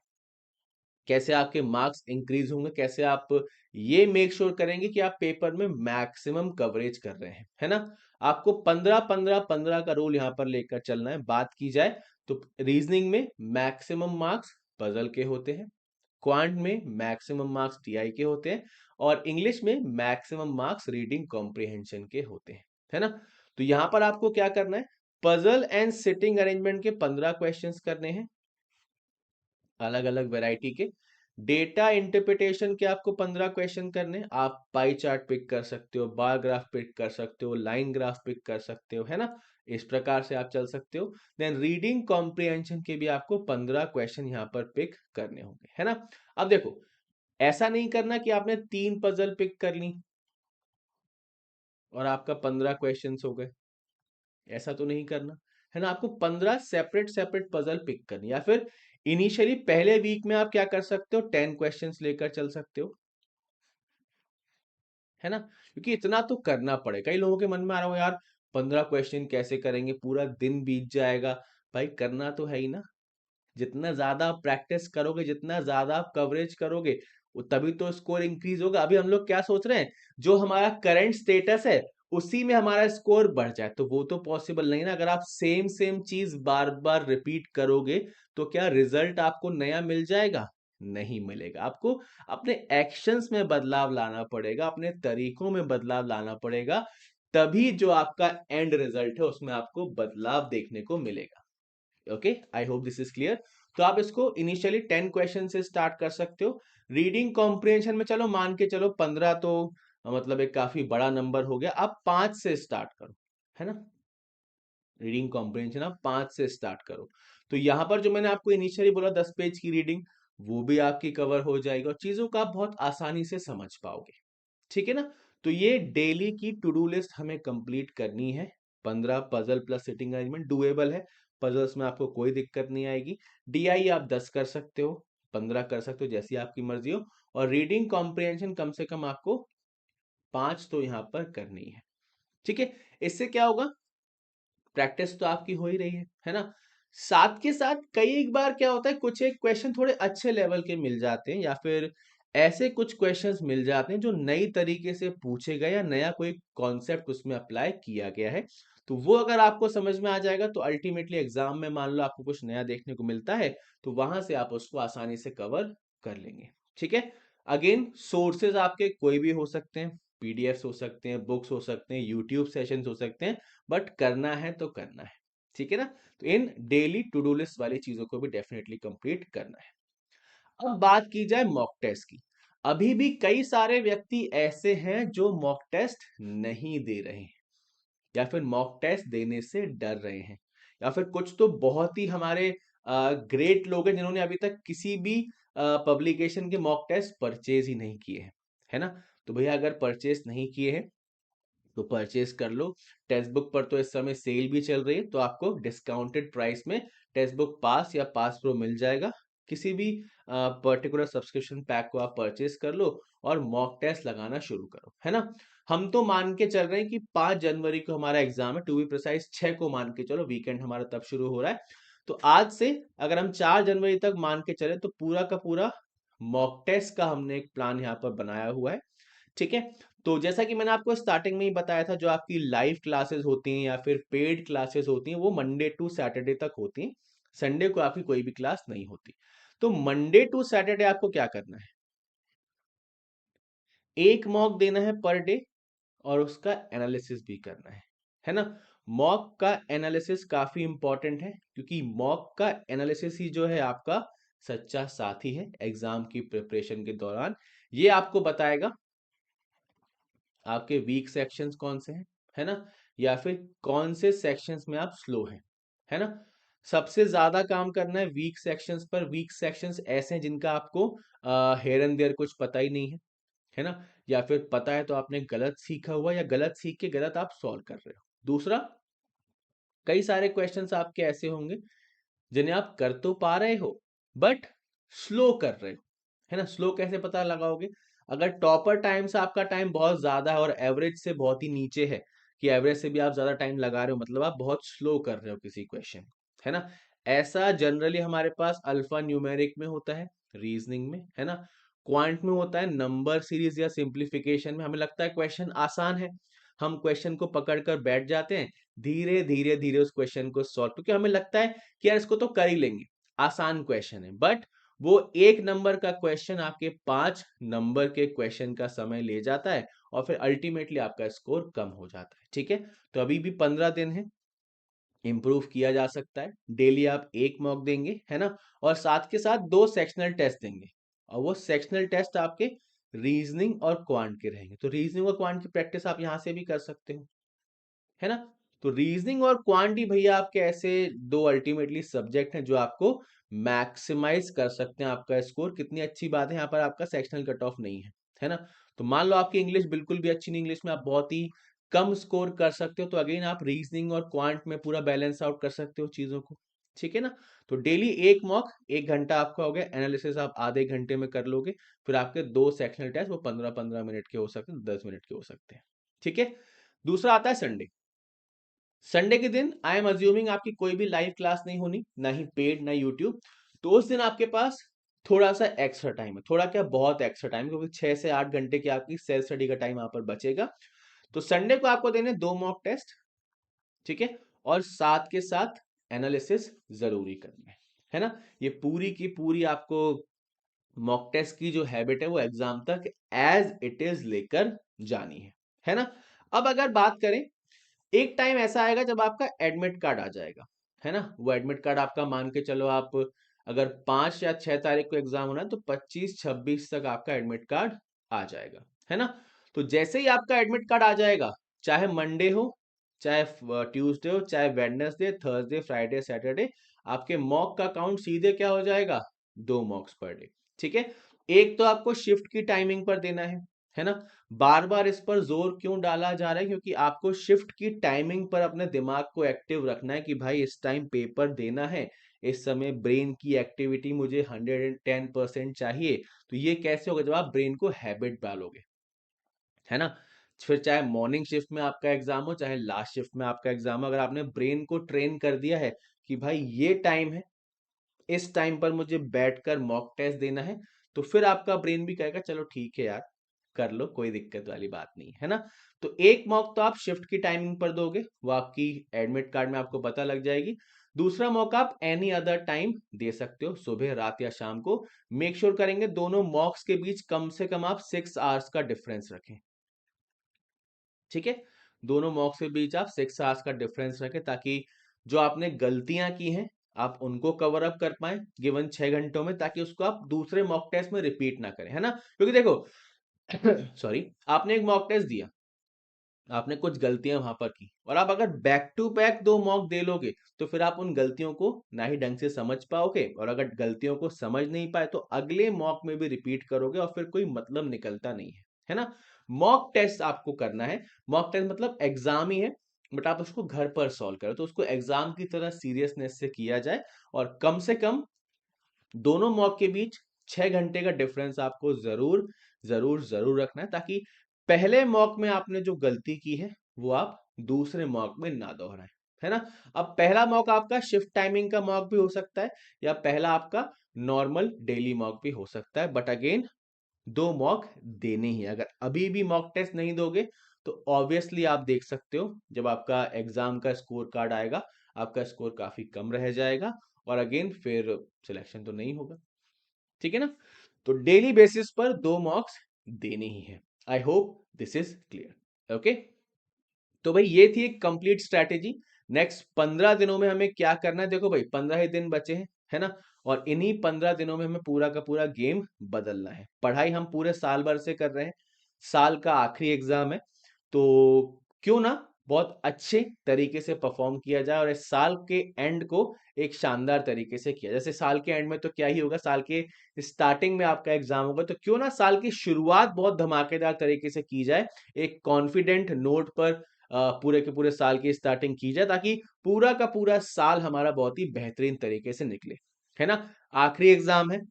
कैसे आपके मार्क्स इंक्रीज होंगे, कैसे आप ये मेक श्योर करेंगे कि आप पेपर में मैक्सिमम कवरेज कर रहे हैं, है ना। आपको 15-15-15 का रूल यहां पर लेकर चलना है। बात की जाए तो रीजनिंग में मैक्सिमम मार्क्स पजल के होते हैं, क्वांट में मैक्सिमम मार्क्स टीआई के होते हैं, और इंग्लिश में मैक्सिमम मार्क्स रीडिंग कॉम्प्रिहेंशन के होते हैं, है ना। तो यहां पर आपको क्या करना है, पजल एंड सिटिंग अरेंजमेंट के 15 क्वेश्चंस करने हैं, अलग अलग वैरायटी के। डेटा इंटरप्रिटेशन के आपको 15 क्वेश्चन करने हैं। आप पाई चार्ट पिक कर सकते हो, बार ग्राफ पिक कर सकते हो, लाइन ग्राफ पिक कर सकते हो, है ना, इस प्रकार से आप चल सकते हो। देन रीडिंग कॉम्प्रिहेंशन के भी आपको 15 क्वेश्चन यहाँ पर पिक करने होंगे, है ना। अब देखो, ऐसा नहीं करना कि आपने 3 पजल पिक कर ली और आपका 15 क्वेश्चन हो गए, ऐसा तो नहीं करना, है ना। आपको 15 सेपरेट सेपरेट पजल पिक करनी, या फिर इनिशियली पहले वीक में आप क्या कर सकते हो, 10 क्वेश्चंस लेकर चल सकते हो, है ना। क्योंकि इतना तो करना पड़ेगा, कई लोगों के मन में आ रहा हो यार 15 क्वेश्चन कैसे करेंगे, पूरा दिन बीत जाएगा। भाई करना तो है ही ना, जितना ज्यादा आप प्रैक्टिस करोगे, जितना ज्यादा आप कवरेज करोगे, वो तभी तो स्कोर इंक्रीज होगा। अभी हम लोग क्या सोच रहे हैं, जो हमारा करंट स्टेटस है उसी में हमारा स्कोर बढ़ जाए, तो वो तो पॉसिबल नहीं ना। अगर आप सेम सेम चीज बार बार रिपीट करोगे तो क्या रिजल्ट आपको नया मिल जाएगा? नहीं मिलेगा। आपको अपने एक्शंस में बदलाव लाना पड़ेगा, अपने तरीकों में बदलाव लाना पड़ेगा, तभी जो आपका एंड रिजल्ट है उसमें आपको बदलाव देखने को मिलेगा। Okay, I hope this is clear. तो आप इसको इनिशियली 10 क्वेश्चन से स्टार्ट कर सकते हो। रीडिंग कॉम्प्रिहेंशन में चलो मान के चलो 15 तो मतलब एक काफी बड़ा नंबर हो गया, आप 5 से स्टार्ट करो, है ना। रीडिंग कॉम्प्रिहेंशन आप 5 से स्टार्ट करो, तो यहां पर जो मैंने आपको इनिशियली बोला 10 पेज की रीडिंग, वो भी आपकी कवर हो जाएगी और चीजों को आप बहुत आसानी से समझ पाओगे, ठीक है ना। तो ये डेली की टू डू लिस्ट हमें कंप्लीट करनी है। 15 puzzle plus sitting arrangement doable है, पजल्स में आपको कोई दिक्कत नहीं आएगी। डीआई आप 10 कर सकते हो, 15 कर सकते हो, जैसी आपकी मर्जी हो। और रीडिंग कॉम्प्रिहेंशन कम से कम आपको 5 तो यहाँ पर करनी है, ठीक है। इससे क्या होगा, प्रैक्टिस तो आपकी हो ही रही है ना। साथ के साथ कई एक बार क्या होता है, कुछ एक क्वेश्चन थोड़े अच्छे लेवल के मिल जाते हैं, या फिर ऐसे कुछ क्वेश्चंस मिल जाते हैं जो नई तरीके से पूछे गए, या नया कोई कॉन्सेप्ट उसमें अप्लाई किया गया है। तो वो अगर आपको समझ में आ जाएगा तो अल्टीमेटली एग्जाम में मान लो आपको कुछ नया देखने को मिलता है, तो वहां से आप उसको आसानी से कवर कर लेंगे, ठीक है। अगेन सोर्सेज आपके कोई भी हो सकते हैं, पीडीएफ हो सकते हैं, बुक्स हो सकते हैं, यूट्यूब सेशंस हो सकते हैं, बट करना है तो करना है, ठीक है ना। तो इन डेली टू डू लिस्ट वाली चीजों को भी डेफिनेटली कंप्लीट करना है। अब बात की जाए मॉक टेस्ट की, अभी भी कई सारे व्यक्ति ऐसे हैं जो मॉक टेस्ट नहीं दे रहे हैं, या फिर मॉक टेस्ट देने से डर रहे हैं, या फिर कुछ तो बहुत ही हमारे ग्रेट लोग हैं जिन्होंने अभी तक किसी भी पब्लिकेशन के मॉक टेस्ट परचेज ही नहीं किए हैं, है ना। तो भैया अगर परचेज नहीं किए हैं तो परचेज कर लो। टेक्स्ट बुक पर तो इस समय सेल भी चल रही है, तो आपको डिस्काउंटेड प्राइस में टेक्स्ट बुक पास या पास प्रो मिल जाएगा। किसी भी पर्टिकुलर सब्सक्रिप्शन पैक को आप परचेज कर लो और मॉक टेस्ट लगाना शुरू करो, है ना। हम तो मान के चल रहे हैं कि 5 जनवरी को हमारा एग्जाम है, टू बी प्रिसाइज 6 को मान के चलो, वीकेंड हमारा तब शुरू हो रहा है। तो आज से अगर हम 4 जनवरी तक मान के चले तो पूरा का पूरा मॉक टेस्ट का हमने एक प्लान यहाँ पर बनाया हुआ है, ठीक है। तो जैसा कि मैंने आपको स्टार्टिंग में ही बताया था, जो आपकी लाइव क्लासेस होती हैं या फिर पेड क्लासेस होती हैं वो मंडे टू सैटरडे तक होती हैं। संडे को आपकी कोई भी क्लास नहीं होती। तो मंडे टू सैटरडे आपको क्या करना है, एक मॉक देना है पर डे और उसका एनालिसिस भी करना है ना। मॉक का एनालिसिस काफी इंपॉर्टेंट है, क्योंकि मॉक का एनालिसिस ही जो है आपका सच्चा साथी है एग्जाम की प्रिपरेशन के दौरान। ये आपको बताएगा आपके वीक सेक्शंस कौन से हैं, है ना, या फिर कौन से सेक्शंस में आप स्लो हैं, है ना। सबसे ज्यादा काम करना है वीक सेक्शंस पर। वीक सेक्शंस ऐसे हैं जिनका आपको हेयर एंड देयर कुछ पता ही नहीं है ना, या फिर पता है तो आपने गलत सीखा हुआ या गलत सीख के गलत आप सॉल्व कर रहे हो। दूसरा, कई सारे क्वेश्चंस आपके ऐसे होंगे जिन्हें आप कर तो पा रहे हो बट स्लो कर रहे हो, है ना। स्लो कैसे पता लगाओगे, अगर टॉपर टाइम से आपका टाइम बहुत ज्यादा है और एवरेज से बहुत ही नीचे है, कि एवरेज से भी आप ज्यादा टाइम लगा रहे हो, मतलब आप बहुत स्लो कर रहे हो किसी क्वेश्चन, है ना। ऐसा जनरली हमारे पास अल्फा न्यूमेरिक में होता है, रीजनिंग में, है ना। क्वांट में होता है नंबर सीरीज या सिंप्लीफिकेशन में। हमें लगता है क्वेश्चन आसान है, हम क्वेश्चन को पकड़ कर बैठ जाते हैं, धीरे धीरे धीरे उस क्वेश्चन को सॉल्व, क्योंकि हमें लगता है कि यार इसको तो कर ही लेंगे, आसान क्वेश्चन है। बट वो 1 नंबर का क्वेश्चन आपके 5 नंबर के क्वेश्चन का समय ले जाता है और फिर अल्टीमेटली आपका स्कोर कम हो जाता है, ठीक है। तो अभी भी 15 दिन है, इंप्रूव किया जा सकता है। डेली आप एक मॉक देंगे, है ना, और साथ के साथ 2 सेक्शनल टेस्ट देंगे, और वो सेक्शनल टेस्ट आपके रीजनिंग और क्वांट के रहेंगे। तो रीजनिंग और क्वांट की प्रैक्टिस आप यहां से भी कर सकते हो, है ना। तो रीजनिंग और क्वांटी भैया आपके ऐसे 2 अल्टीमेटली सब्जेक्ट हैं जो आपको मैक्सिमाइज कर सकते हैं आपका स्कोर। कितनी अच्छी बात है, यहाँ पर आपका सेक्शनल कट ऑफ नहीं है ना। तो मान लो आपकी इंग्लिश बिल्कुल भी अच्छी नहीं, इंग्लिश में आप बहुत ही कम स्कोर कर सकते हो, तो अगेन आप रीजनिंग और क्वांट में पूरा बैलेंस आउट कर सकते हो चीजों को, ठीक है ना। तो डेली एक मॉक, 1 घंटा आपका हो गया, एनालिसिस आप आधे घंटे में कर लोगे, फिर आपके 2 सेक्शनल टेस्ट वो 15-15 मिनट के हो सकते हैं, 10 मिनट के हो सकते हैं, ठीक है। दूसरा आता है संडे। संडे के दिन आई एम अज्यूमिंग आपकी कोई भी लाइव क्लास नहीं होनी, ना ही पेड ना यूट्यूब। तो उस दिन आपके पास थोड़ा सा एक्स्ट्रा टाइम है, थोड़ा क्या बहुत एक्स्ट्रा टाइम, क्योंकि 6 से 8 घंटे की आपकी सेल्फ स्टडी का टाइम यहाँ पर बचेगा। तो संडे को आपको देने 2 मॉक टेस्ट, ठीक है, और साथ के साथ एनालिसिस जरूरी करना है ना। ये पूरी की पूरी आपको मॉक टेस्ट की जो हैबिट है वो एग्जाम तक एज इट इज लेकर जानी है ना। अब अगर बात करें, एक टाइम ऐसा आएगा जब आपका एडमिट कार्ड आ जाएगा, है ना। वो एडमिट कार्ड आपका मान के चलो, आप अगर 5 या 6 तारीख को एग्जाम होना है तो 25-26 तक आपका एडमिट कार्ड आ जाएगा, है ना। तो जैसे ही आपका एडमिट कार्ड आ जाएगा, चाहे मंडे हो, चाहे ट्यूसडे हो, चाहे वेडनेसडे, थर्सडे, फ्राइडे, सैटरडे, आपके मॉक का काउंट सीधे क्या हो जाएगा, 2 मॉक्स पर डे, ठीक है। एक तो आपको शिफ्ट की टाइमिंग पर देना है ना। बार बार इस पर जोर क्यों डाला जा रहा है, क्योंकि आपको शिफ्ट की टाइमिंग पर अपने दिमाग को एक्टिव रखना है कि भाई इस टाइम पेपर देना है, इस समय ब्रेन की एक्टिविटी मुझे 110% चाहिए। तो ये कैसे होगा, जब आप ब्रेन को हैबिट डालोगे, है ना। फिर चाहे मॉर्निंग शिफ्ट में आपका एग्जाम हो, चाहे लास्ट शिफ्ट में आपका एग्जाम हो, अगर आपने ब्रेन को ट्रेन कर दिया है कि भाई ये टाइम है, इस टाइम पर मुझे बैठकर मॉक टेस्ट देना है, तो फिर आपका ब्रेन भी कहेगा चलो ठीक है यार, कर लो, कोई दिक्कत वाली बात नहीं है ना। तो एक मॉक तो आप शिफ्ट की टाइमिंग पर दोगे, वो आपकी एडमिट कार्ड में आपको पता लग जाएगी। दूसरा मॉक आप एनी अदर टाइम दे सकते हो, सुबह, रात या शाम को। मेक श्योर करेंगे दोनों मॉक्स के बीच कम से कम आप 6 आवर्स का डिफरेंस रखें, ठीक है। दोनों मॉक्स के बीच आप 6 आवर्स का डिफरेंस रखें, ताकि जो आपने गलतियां की हैं आप उनको कवर अप कर पाए गिवन 6 घंटों में, ताकि उसको आप दूसरे मॉक टेस्ट में रिपीट ना करें, है ना। क्योंकि देखो सॉरी, आपने एक मॉक टेस्ट दिया, आपने कुछ गलतियां वहां पर की, और आप अगर बैक टू बैक 2 मॉक दे लोगे तो फिर आप उन गलतियों को ना ही ढंग से समझ पाओगे, और अगर गलतियों को समझ नहीं पाए तो अगले मॉक में भी रिपीट करोगे और फिर कोई मतलब निकलता नहीं है ना। मॉक टेस्ट आपको करना है। मॉक टेस्ट मतलब एग्जाम ही है, बट आप उसको घर पर सॉल्व करो, तो उसको एग्जाम की तरह सीरियसनेस से किया जाए, और कम से कम दोनों मॉक के बीच 6 घंटे का डिफरेंस आपको जरूर जरूर जरूर रखना है, ताकि पहले मॉक में आपने जो गलती की है वो आप दूसरे मॉक में ना दोहराएं, है ना। अब पहला मॉक आपका शिफ्ट टाइमिंग का मॉक भी हो सकता है, या पहला आपका नॉर्मल डेली मॉक भी हो सकता है, बट अगेन 2 मॉक देने ही हैं। अगर अभी भी मॉक टेस्ट नहीं दोगे तो ऑब्वियसली आप देख सकते हो जब आपका एग्जाम का स्कोर कार्ड आएगा, आपका स्कोर काफी कम रह जाएगा, और अगेन फिर सिलेक्शन तो नहीं होगा, ठीक है ना। तो डेली बेसिस पर 2 मॉक्स देने ही है। आई hope this is clear, okay. तो भाई ये थी एक कंप्लीट स्ट्रैटेजी। नेक्स्ट 15 दिनों में हमें क्या करना है, देखो भाई 15 ही दिन बचे हैं, है ना। और इन्हीं 15 दिनों में हमें पूरा का पूरा गेम बदलना है। पढ़ाई हम पूरे साल भर से कर रहे हैं, साल का आखिरी एग्जाम है, तो क्यों ना बहुत अच्छे तरीके से परफॉर्म किया जाए और इस साल के एंड को एक शानदार तरीके से किया। जैसे साल के एंड में तो क्या ही होगा, साल के स्टार्टिंग में आपका एग्जाम होगा, तो क्यों ना साल की शुरुआत बहुत धमाकेदार तरीके से की जाए, एक कॉन्फिडेंट नोट पर पूरे के पूरे साल की स्टार्टिंग की जाए, ताकि पूरा का पूरा साल हमारा बहुत ही बेहतरीन तरीके से निकले, है ना। आखिरी एग्जाम है,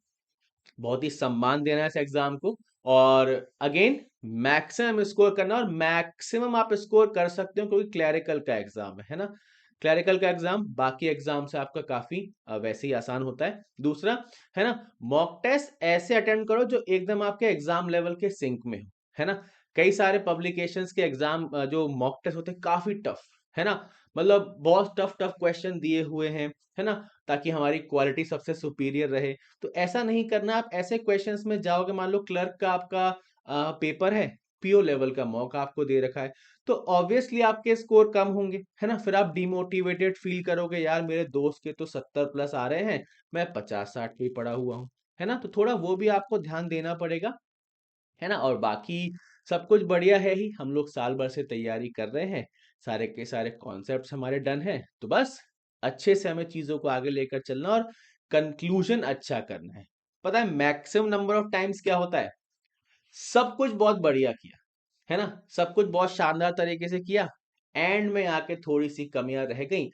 बहुत ही सम्मान देना है इस एग्जाम को, और अगेन मैक्सिमम स्कोर करना, और मैक्सिमम आप स्कोर कर सकते हो क्योंकि क्लैरिकल का एग्जाम है ना। क्लैरिकल का एग्जाम बाकी एग्जाम से आपका काफी वैसे ही आसान होता है। दूसरा, है ना, मॉक टेस्ट ऐसे अटेंड करो जो एकदम आपके एग्जाम लेवल के सिंक में हो, है ना। कई सारे पब्लिकेशंस के एग्जाम जो मॉक टेस्ट होते हैं काफी टफ, है ना, मतलब बहुत टफ टफ क्वेश्चन दिए हुए हैं, है ना, ताकि हमारी क्वालिटी सबसे सुपीरियर रहे। तो ऐसा नहीं करना, आप ऐसे क्वेश्चंस में जाओगे, मान लो क्लर्क का आपका पेपर है, पीओ लेवल का मौका आपको दे रखा है, तो ऑब्वियसली आपके स्कोर कम होंगे, है ना। फिर आप डिमोटिवेटेड फील करोगे, यार मेरे दोस्त के तो 70+ आ रहे हैं, मैं 50-60 पे ही पड़ा हुआ हूँ, है ना। तो थोड़ा वो भी आपको ध्यान देना पड़ेगा, है ना। और बाकी सब कुछ बढ़िया है ही, हम लोग साल भर से तैयारी कर रहे हैं, सारे के सारे कॉन्सेप्ट्स हमारे डन हैं, तो बस अच्छे से हमें चीजों को आगे लेकर चलना और कंक्लूजन अच्छा करना है। पता है मैक्सिमम नंबर ऑफ टाइम्स क्या होता है, सब कुछ बहुत बढ़िया किया, है ना, सब कुछ बहुत शानदार तरीके से किया, एंड में आके थोड़ी सी कमियां रह गई,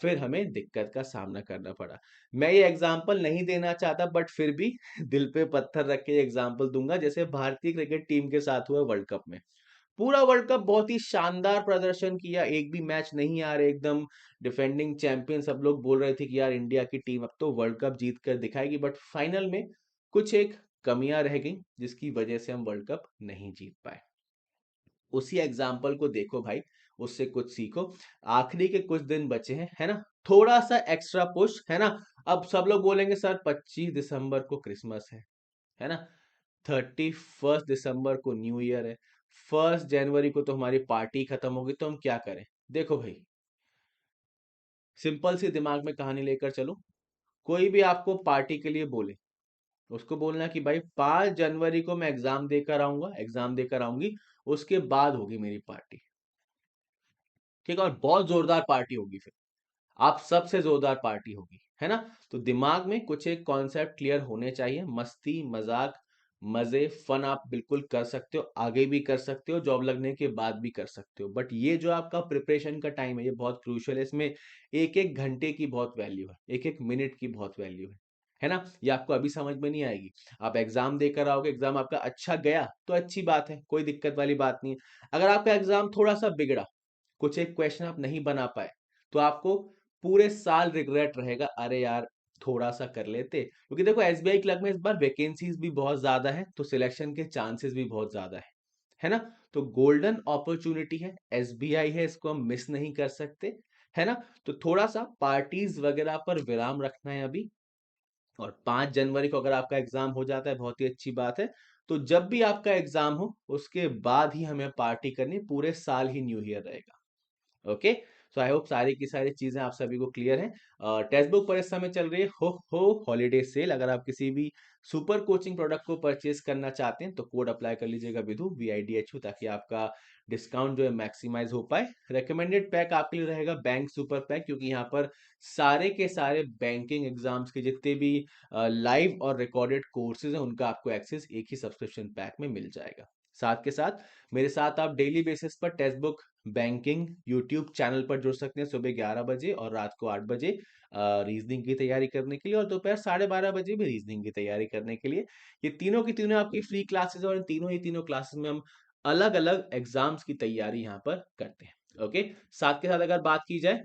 फिर हमें दिक्कत का सामना करना पड़ा। मैं ये एग्जाम्पल नहीं देना चाहता, बट फिर भी दिल पे पत्थर रख के एग्जाम्पल दूंगा, जैसे भारतीय क्रिकेट टीम के साथ हुआ वर्ल्ड कप में। पूरा वर्ल्ड कप बहुत ही शानदार प्रदर्शन किया, एक भी मैच नहीं आ रहे, एकदम डिफेंडिंग चैंपियन, सब लोग बोल रहे थे कि यार इंडिया की टीम अब तो वर्ल्ड कप जीत कर दिखाएगी, बट फाइनल में कुछ एक कमियां रह गई जिसकी वजह से हम वर्ल्ड कप नहीं जीत पाए। उसी एग्जाम्पल को देखो भाई, उससे कुछ सीखो। आखिरी के कुछ दिन बचे हैं, है ना, थोड़ा सा एक्स्ट्रा पुश, है ना। अब सब लोग बोलेंगे सर 25 दिसंबर को क्रिसमस है ना, 31 दिसंबर को न्यू ईयर है, 1 जनवरी को तो हमारी पार्टी खत्म होगी, तो हम क्या करें। देखो भाई, सिंपल सी दिमाग में कहानी लेकर चलो, कोई भी आपको पार्टी के लिए बोले, उसको बोलना कि भाई 5 जनवरी को मैं एग्जाम देकर आऊंगा, एग्जाम देकर आऊंगी, उसके बाद होगी मेरी पार्टी, ठीक है, और बहुत जोरदार पार्टी होगी, फिर आप सबसे जोरदार पार्टी होगी, है ना। तो दिमाग में कुछ एक कॉन्सेप्ट क्लियर होने चाहिए, मस्ती मजाक मजे फन आप बिल्कुल कर सकते हो, आगे भी कर सकते हो, जॉब लगने के बाद भी कर सकते हो, बट ये जो आपका प्रिपरेशन का टाइम है ये बहुत क्रूशियल है, इसमें एक एक घंटे की बहुत वैल्यू है, एक एक मिनट की बहुत वैल्यू है ना। ये आपको अभी समझ में नहीं आएगी, आप एग्जाम देकर आओगे, एग्जाम आपका अच्छा गया तो अच्छी बात है, कोई दिक्कत वाली बात नहीं है। अगर आपका एग्जाम थोड़ा सा बिगड़ा, कुछ एक क्वेश्चन आप नहीं बना पाए, तो आपको पूरे साल रिग्रेट रहेगा, अरे यार थोड़ा सा कर लेते, क्योंकि देखो एसबीआई क्लर्क में इस बार वैकेंसीज भी बहुत ज्यादा है, तो सिलेक्शन के चांसेस भी बहुत ज्यादा है ना। तो गोल्डन अपॉर्चुनिटी है, एसबीआई है, इसको हम मिस नहीं कर सकते, है ना। तो थोड़ा सा पार्टीज वगैरह पर विराम रखना है अभी, और 5 जनवरी को अगर आपका एग्जाम हो जाता है बहुत ही अच्छी बात है, तो जब भी आपका एग्जाम हो उसके बाद ही हमें पार्टी करनी, पूरे साल ही न्यू ईयर रहेगा, ओके। सो आई होप सारी की सारी चीजें आप सभी को क्लियर हैं। टेक्स्ट बुक पर इस समय चल रही है हो हॉलीडे सेल। अगर आप किसी भी सुपर कोचिंग प्रोडक्ट को परचेज करना चाहते हैं तो कोड अप्लाई कर लीजिएगा विधु VIDHU, ताकि आपका डिस्काउंट जो है मैक्सिमाइज हो पाए। रेकमेंडेड पैक आपके लिए रहेगा बैंक सुपर पैक, क्योंकि यहाँ पर सारे के सारे बैंकिंग एग्जाम्स के जितने भी लाइव और रिकॉर्डेड कोर्सेज हैं उनका आपको एक्सेस एक ही सब्सक्रिप्शन पैक में मिल जाएगा। साथ के साथ मेरे साथ आप डेली बेसिस पर text book banking YouTube channel पर जुड़ सकते हैं, सुबह 11 बजे और रात को 8 बजे रीजनिंग की तैयारी करने के लिए, और दोपहर 12:30 बजे भी रीजनिंग की तैयारी करने के लिए। ये तीनों की तीनों आपकी फ्री क्लासेस, और इन तीनों क्लासेस में हम अलग अलग एग्जाम्स की तैयारी यहाँ पर करते हैं। ओके, साथ के साथ अगर बात की जाए,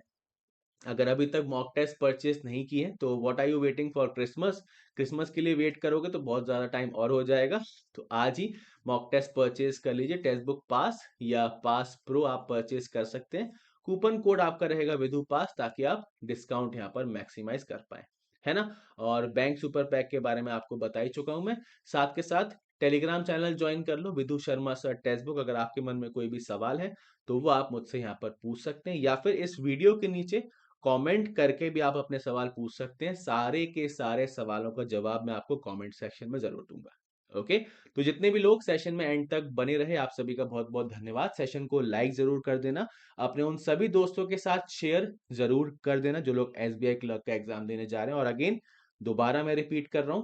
अगर अभी तक मॉक टेस्ट परचेस नहीं की है तो what are you waiting for Christmas. Christmas के लिए वेट करोगे तो बहुत ज़्यादा टाइम और हो जाएगा। तो आज ही मॉक टेस्ट परचेज कर लीजिए। टेक्स्ट बुक पास या पास प्रो आप परचेज कर सकते हैं। कूपन कोड आपका रहेगा विधु पास, ताकि आप डिस्काउंट यहाँ पर मैक्सिमाइज कर पाए, है ना। और बैंक सुपर पैक के बारे में आपको बता ही चुका हूं मैं। साथ के साथ टेलीग्राम चैनल ज्वाइन कर लो, Vidhu Sharma sir text book. अगर आपके मन में कोई भी सवाल है तो वो आप मुझसे यहाँ पर पूछ सकते हैं, या फिर इस वीडियो के नीचे कमेंट करके भी आप अपने सवाल पूछ सकते हैं। सारे के सारे सवालों का जवाब मैं आपको कमेंट सेक्शन में जरूर दूंगा। ओके, तो जितने भी लोग सेशन में एंड तक बने रहे, आप सभी का बहुत बहुत धन्यवाद। सेशन को लाइक जरूर कर देना, अपने उन सभी दोस्तों के साथ शेयर जरूर कर देना जो लोग SBI क्लर्क का एग्जाम देने जा रहे हैं। और अगेन दोबारा मैं रिपीट कर रहा हूं,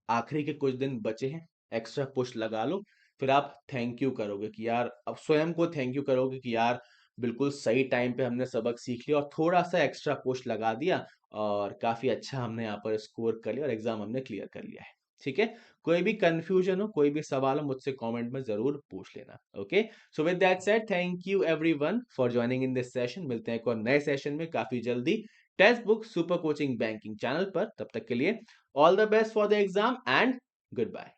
आखिरी के कुछ दिन बचे हैं, एक्स्ट्रा पुश लगा लो। फिर आप थैंक यू करोगे कि यार, अब स्वयं को थैंक यू करोगे कि यार बिल्कुल सही टाइम पे हमने सबक सीख लिया और थोड़ा सा एक्स्ट्रा पुश लगा दिया, और काफी अच्छा हमने यहाँ पर स्कोर कर लिया और एग्जाम हमने क्लियर कर लिया है। ठीक है, कोई भी कंफ्यूजन हो, कोई भी सवाल हो, मुझसे कमेंट में जरूर पूछ लेना। Okay, so with that said, thank you everyone for joining in this session. मिलते हैं एक और नए सेशन में काफी जल्दी text book super coaching banking channel पर। तब तक के लिए all the best for the exam and good bye.